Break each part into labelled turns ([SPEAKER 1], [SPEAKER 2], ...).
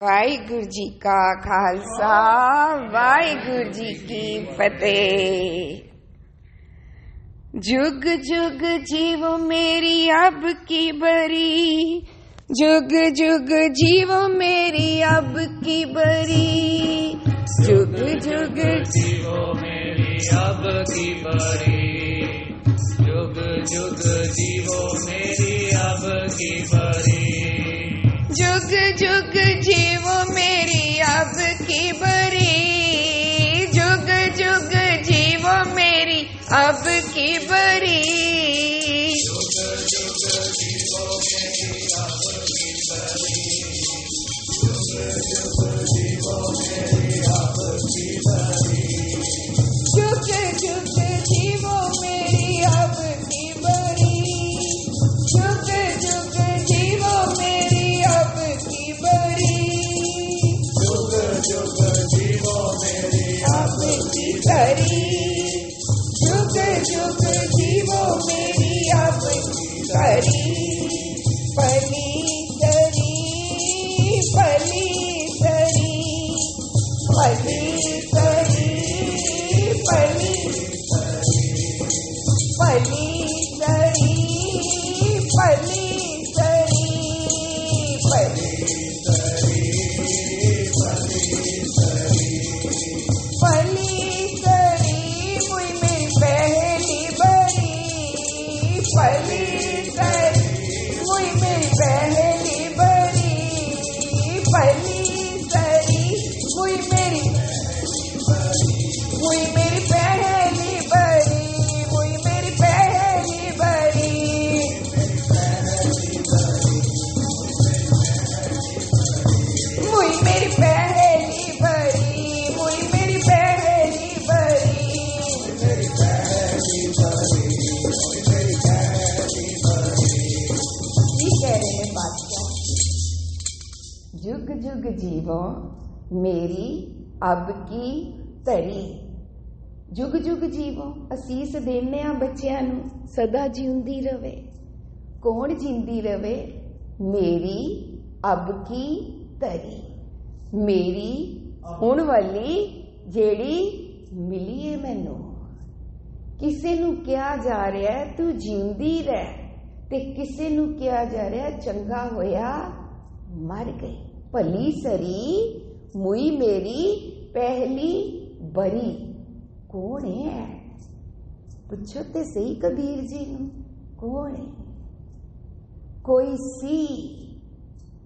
[SPEAKER 1] ਵਾਹਿਗੁਰੂ ਜੀ ਕਾ ਖਾਲਸਾ ਵਾਹਿਗੁਰੂ ਜੀ ਕੀ फतेह। जुग जुग जीवो मेरी अब की बरी, जुग जुग जीवो मेरी अब की बरी, जुग जुग
[SPEAKER 2] जीवो मेरी अब की बरी, जुग जुग जीवो मेरी अब की बरी,
[SPEAKER 1] जुग जुग जीवो मेरी अब की बरी, जुग जुग जीवो मेरी अब की बरी,
[SPEAKER 2] जुग जुग जीवो मेरी अब की बरी, जुग जुग जीवो मेरी अब की बरी,
[SPEAKER 1] जुग जुग जीवो मेरी अब की बरी, जुग जुग जीवो मेरी अब की बरी,
[SPEAKER 2] जुग जुग जीवो मेरी
[SPEAKER 1] अब की बरी, जुग जुग जीवो मेरी अब की बरी, पली सरी पली सरी पली सरी पली पली सरी पली सरी पली पली सरी मुई मेरी पहली बरी, पली सरी मुई मेरी पहली बरी, पली सरी मुई मेरी पहली बरी, मुई मेरी पहली बरी, मुई मेरी पहली बरी, मुई मेरी पहली बरी,
[SPEAKER 2] मेरी पहली बरी, मेरी पहली बरी।
[SPEAKER 1] की कह रहे हैं बादशाह? जुग जुग जीवो मेरी अब की ਧਰੀ, जुग जुग जीवो ਅਸੀਸ ਦੇਨੇ ਆ ਬੱਚਿਆਂ ਨੂੰ ਸਦਾ ਜਿਉਂਦੀ ਰਵੇ। ਕੌਣ ਜਿੰਦੀ ਰਵੇ? ਮੇਰੀ ਅਬ ਕੀ ਧਰੀ, ਮੇਰੀ ਹੁਣ ਵਾਲੀ ਜਿਹੜੀ ਮਿਲੀ ਏ ਮੈਨੂੰ। ਕਿਸੇ ਨੂੰ ਕਿਹਾ ਜਾ ਰਿਹਾ ਤੂੰ ਜਿਉਂਦੀ ਰਹਿ, ਤੇ ਕਿਸੇ ਨੂੰ ਕਿਹਾ ਜਾ ਰਿਹਾ ਚੰਗਾ ਹੋਇਆ ਮਰ ਗਈ। ਭਲੀ ਸਰੀ ਮੁਈ ਮੇਰੀ ਪਹਿਲੀ ਬਰੀ। ਕੌਣ ਹੈ? ਪੁੱਛੋ ਤੇ ਸਹੀ ਕਬੀਰ ਜੀ ਨੂੰ, ਕੌਣ ਹੈ? ਕੋਈ ਸੀ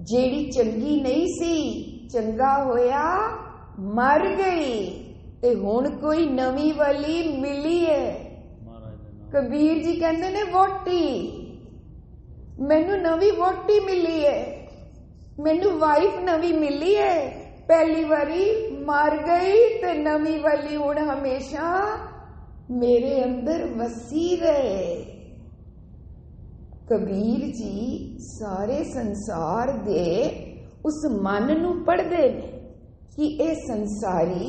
[SPEAKER 1] ਜਿਹੜੀ ਚੰਗੀ ਨਹੀਂ ਸੀ, ਚੰਗਾ ਹੋਇਆ ਮਰ ਗਈ, ਤੇ ਹੁਣ ਕੋਈ ਨਵੀਂ ਵਾਲੀ ਮਿਲੀ ਹੈ। ਕਬੀਰ ਜੀ ਕਹਿੰਦੇ ਨੇ ਵੋਟੀ, ਮੈਨੂੰ ਨਵੀਂ ਵੋਟੀ ਮਿਲੀ ਹੈ, ਮੈਨੂੰ ਵਾਈਫ ਨਵੀਂ ਮਿਲੀ ਹੈ। ਪਹਿਲੀ ਵਾਰੀ ਮਰ ਗਈ ਤੇ ਨਵੀਂ ਵਾਲੀ ਹੁਣ ਹਮੇਸ਼ਾ ਮੇਰੇ ਅੰਦਰ ਵਸੀ ਰਹੇ। ਕਬੀਰ ਜੀ ਸਾਰੇ ਸੰਸਾਰ ਦੇ ਉਸ ਮਨ ਨੂੰ ਪੜ੍ਹਦੇ ਨੇ ਕਿ ਇਹ ਸੰਸਾਰੀ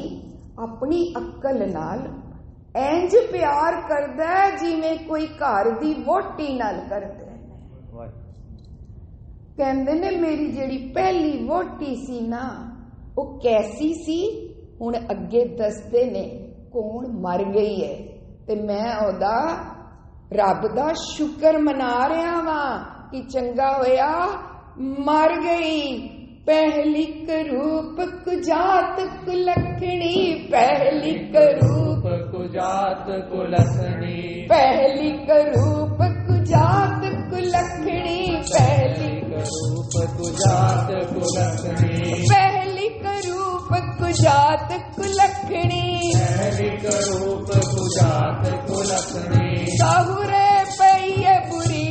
[SPEAKER 1] ਆਪਣੀ ਅਕਲ ਨਾਲ ਇੰਜ ਪਿਆਰ ਕਰਦਾ ਜਿਵੇਂ ਕੋਈ ਘਰ ਦੀ ਵੋਟੀ ਨਾਲ ਕਰਦਾ। ਕਹਿੰਦੇ ਨੇ ਮੇਰੀ ਜਿਹੜੀ ਪਹਿਲੀ ਵੋਟੀ ਸੀ ਨਾ, ਉਹ ਕੈਸੀ ਸੀ? ਹੁਣ ਅੱਗੇ ਦੱਸਦੇ ਨੇ ਕੌਣ ਮਰ ਗਈ ਹੈ, ਤੇ ਮੈਂ ਉਹਦਾ ਰੱਬ ਦਾ ਸ਼ੁਕਰ ਮਨਾ ਰਿਹਾ ਵਾਂ ਕਿ ਚੰਗਾ ਹੋਇਆ ਮਰ ਗਈ। ਪਹਿਲੀ ਕਰੂਪ ਕੁਜਾਤ ਕੁਲਖਣੀ, ਪਹਿਲੀ ਕਰੂਪ
[SPEAKER 2] कुजात कुलखनी,
[SPEAKER 1] ਪਹਿਲੀ ਕਰੂਪ ਕੁਜਾਤ ਕੁਲਖਣੀ, ਪਹਿਲੀ
[SPEAKER 2] रूप कुजात कुलखनी,
[SPEAKER 1] ਪਹਿਲੀ ਕਰੂਪ ਕੁਜਾਤ ਕੁਲਖਣੀ,
[SPEAKER 2] पहली रूप कुजात कुलखनी,
[SPEAKER 1] ਸਾਹੁਰੇ ਪਈਏ ਬੁਰੀ,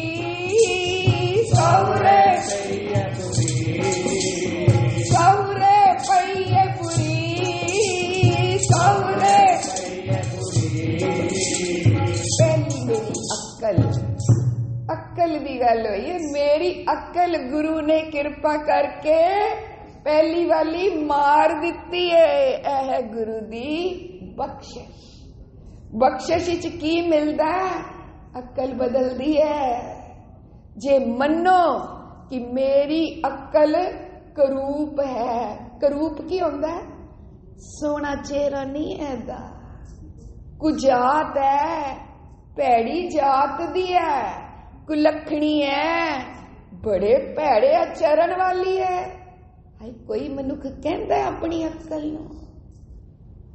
[SPEAKER 1] ਸਾਹੁਰੇ
[SPEAKER 2] सैया बुरी,
[SPEAKER 1] ਸਾਹੁਰੇ ਪਈਏ ਬੁਰੀ, ਸਾਹੁਰੇ
[SPEAKER 2] सैया बुरी,
[SPEAKER 1] ਪਹਿਲੀ ਮੇਰੀ ਅਕਲ ਦੀ ਗੱਲ ਹੋਈ ਹੈ। ਮੇਰੀ ਅਕਲ ਗੁਰੂ ਨੇ ਕਿਰਪਾ ਕਰਕੇ ਪਹਿਲੀ ਵਾਲੀ ਮਾਰ ਦਿੱਤੀ ਹੈ। ਇਹ ਹੈ ਗੁਰੂ ਦੀ ਬਖਸ਼ਿਸ਼। ਬਖਸ਼ਿਸ਼ ਵਿੱਚ ਕੀ ਮਿਲਦਾ? ਅਕਲ ਬਦਲਦੀ ਹੈ। ਜੇ ਮੰਨੋ कि मेरी अक्ल ਕਰੂਪ ਹੈ। ਕਰੂਪ ਕੀ ਹੁੰਦਾ ਹੈ? ਸੋਹਣਾ ਚਿਹਰਾ ਨਹੀਂ ਐਦਾ। ਕੁਜਾਤ ਹੈ, ਭੈੜੀ ਜਾਤ ਦੀ ਹੈ, ਕੁਲੱਖਣੀ ਹੈ, ਬੜੇ ਭੈੜੇ ਆਚਰਣ ਵਾਲੀ ਹੈ। ਹਾਏ ਕੋਈ ਮਨੁੱਖ ਕਹਿੰਦਾ ਆਪਣੀ ਅਕਲ ਨੂੰ,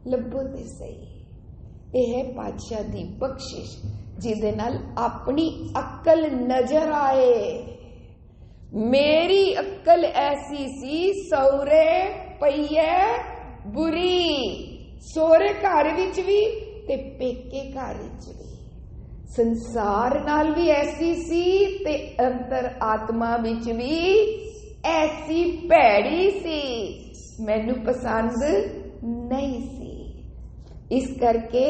[SPEAKER 1] ਲੱਭੋ ਤੇ ਸਹੀ। ਇਹ ਹੈ ਪਾਤਸ਼ਾਹ ਦੀ ਬਖਸ਼ਿਸ਼, ਜਿਹਦੇ ਨਾਲ ਆਪਣੀ ਅਕਲ ਨਜ਼ਰ ਆਏ। ਮੇਰੀ ਅਕਲ ਐਸੀ ਸੀ, ਸਹੁਰੇ ਪਈਏ ਬੁਰੀ। ਸਹੁਰੇ ਘਰ ਵਿੱਚ ਵੀ ਤੇ ਪੇਕੇ ਘਰ ਵਿੱਚ ਵੀ, ਸੰਸਾਰ ਨਾਲ ਵੀ ਐਸੀ ਸੀ ਤੇ ਅੰਤਰ ਆਤਮਾ ਵਿੱਚ ਵੀ ਐਸੀ ਭੈੜੀ ਸੀ, ਮੈਨੂੰ ਪਸੰਦ ਨਹੀਂ ਸੀ। ਇਸ ਕਰਕੇ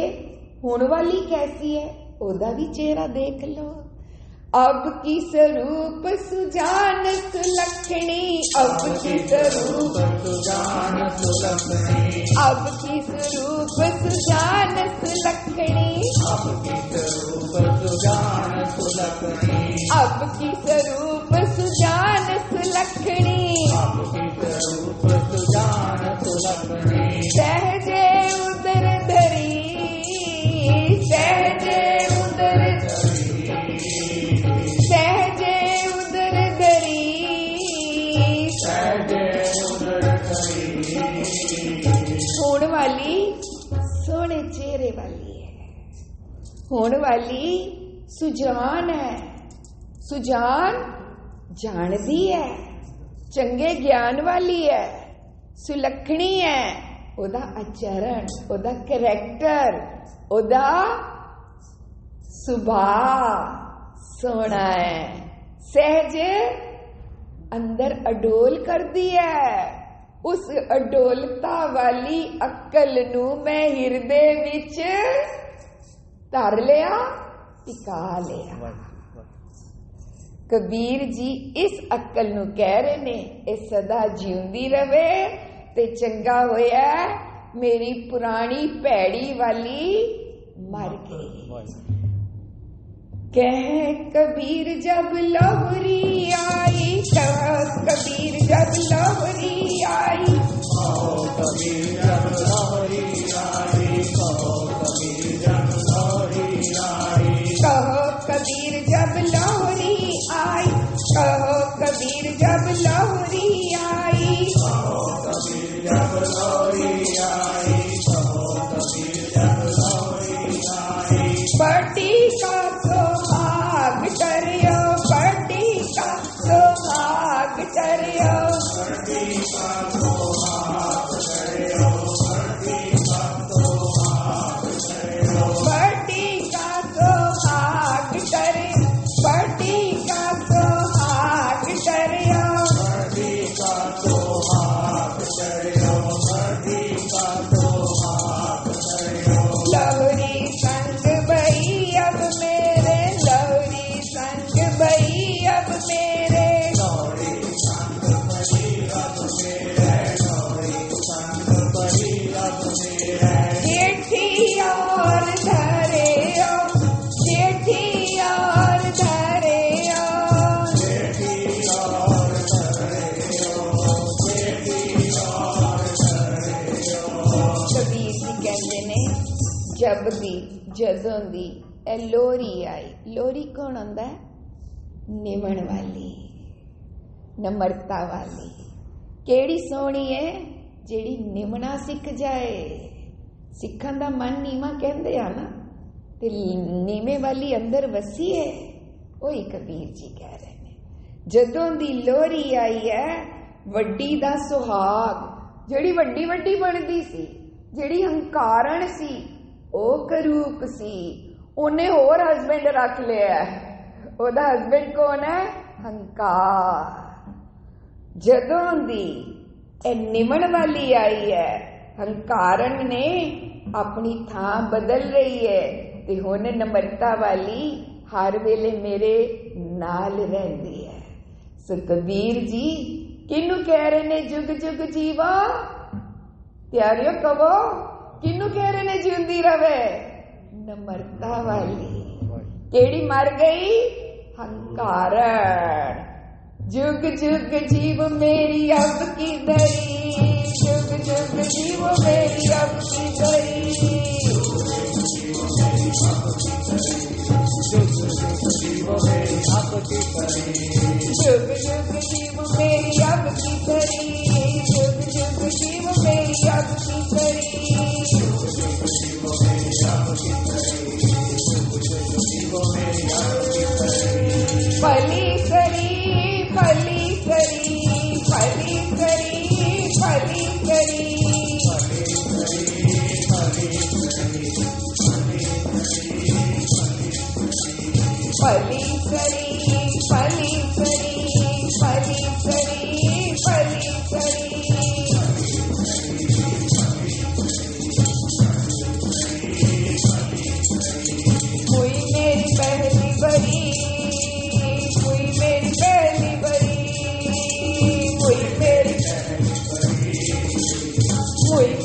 [SPEAKER 1] ਹੁਣ ਵਾਲੀ ਕੈਸੀ ਹੈ, ਉਹਦਾ ਵੀ ਚਿਹਰਾ ਦੇਖ ਲੋ। अब की स्वरूप सुजान सुलक्षणी, अब की स्वरूप
[SPEAKER 2] सुजान सुलक्षणी,
[SPEAKER 1] अब की स्वरूप सुजान सुलक्षणी,
[SPEAKER 2] अब की स्वरूप सुजान सुलक्षणी,
[SPEAKER 1] अब की स्वरूप सुजान सुलक्षणी,
[SPEAKER 2] अब की स्वरूप सुजान सुलक्षणी।
[SPEAKER 1] सहजे उदर धरी, सहजे उदर सहजे उदर धरी,
[SPEAKER 2] सहजे उदर धरी।
[SPEAKER 1] होने वाली सोने चेहरे वाली है, होने वाली सुजान है। सुजान जानती है, चंगे ज्ञान वाली है, सुलखणी है। ओदा आचरण, ओदा करैक्टर, ओदा सुभाव सोना है। सहज अंदर अडोल कर दी है। उस अडोलता वाली अक्ल नू मैं हिरदे विच धर लिया, टिका लिया। कबीर जी इस अक्ल नू कह रहे ने, ये सदा जीउंदी रवे ते चंगा होया मेरी पुरानी भैड़ी वाली मर गई। कह कबीर जब लोहरी आई, कह कबीर जब लोहरी आई,
[SPEAKER 2] कबीर जब लोहरी आई, कबीर जब लोहरी आई,
[SPEAKER 1] कहो कबीर जब लोहरी आई, कहो कबीर जब लोहरी आई,
[SPEAKER 2] कबीर जब लोहरी आई, कबीर जब लोहरी आई।
[SPEAKER 1] बड़ी का सुहाग करियो, बड़ी का सुहाग करियो,
[SPEAKER 2] बड़ी का सुहाग करियो, बड़ी का सुहाग करियो,
[SPEAKER 1] बड़ी का सुहाग करियो, बड़ी का सुहाग करियो,
[SPEAKER 2] बड़ी का सुहाग करियो, बड़ी का सुहाग करियो।
[SPEAKER 1] लहरी संग बही अब मेरे, लहरी संग बही अब मेरे,
[SPEAKER 2] लौरी संग बही अब मेरे, लौरी संग बही अब मेरे।
[SPEAKER 1] जेठी और धरे ओ, जेठी और धरे ओ,
[SPEAKER 2] जेठी और धरियो, जेठी और धरियो।
[SPEAKER 1] कबीर जी कहते ने जब दी जदों दी ए लोरी आई। लोरी कौन होंदा है? निमण वाली, नम्रता वाली। केड़ी सोहनी है जेड़ी निमना सिख जाए। सिखन दा मन नीवा कहंदे आ ना, ते नीवे वाली अंदर वसी है। ओही कबीर जी कह रहे ने जदों दी लोरी आई है, वड्डी दा सुहाग, जेड़ी वड्डी वड्डी बनदी सी, जेड़ी हंकारन सी, ओ करूप सी, ओने होर हस्बैंड रख लिया। ओदा हस्बैंड कौन है? हंकार। जदों दी ए निमण वाली आई है, हंकारन ने अपनी थां बदल रही है, ते हुण नम्रता वाली हर वेले मेरे नाल रहंदी है। सो कबीर जी किनू कह रहे ने जुग जुग जीवा? प्यारियो कहो किनू कह रहे ने जिंदी रवे? नम्रता वाली। केड़ी मर गई? हंकारन। जुग जुग जीव मेरी अब की धरी, जुग जुग जीव मेरी अब की धरी,
[SPEAKER 2] जुग जुग जीव मेरी अब की धरी,
[SPEAKER 1] जुग जुग जीव मेरी अब की धरी, जुग जुग जीव मेरी अब की धरी, फली करी फली करी फली करी फली करी फली करी फली करी फली करी फली करी हुई मेरी पहली बरी, हुई मेरी पहली बरी, हुई मेरी हुई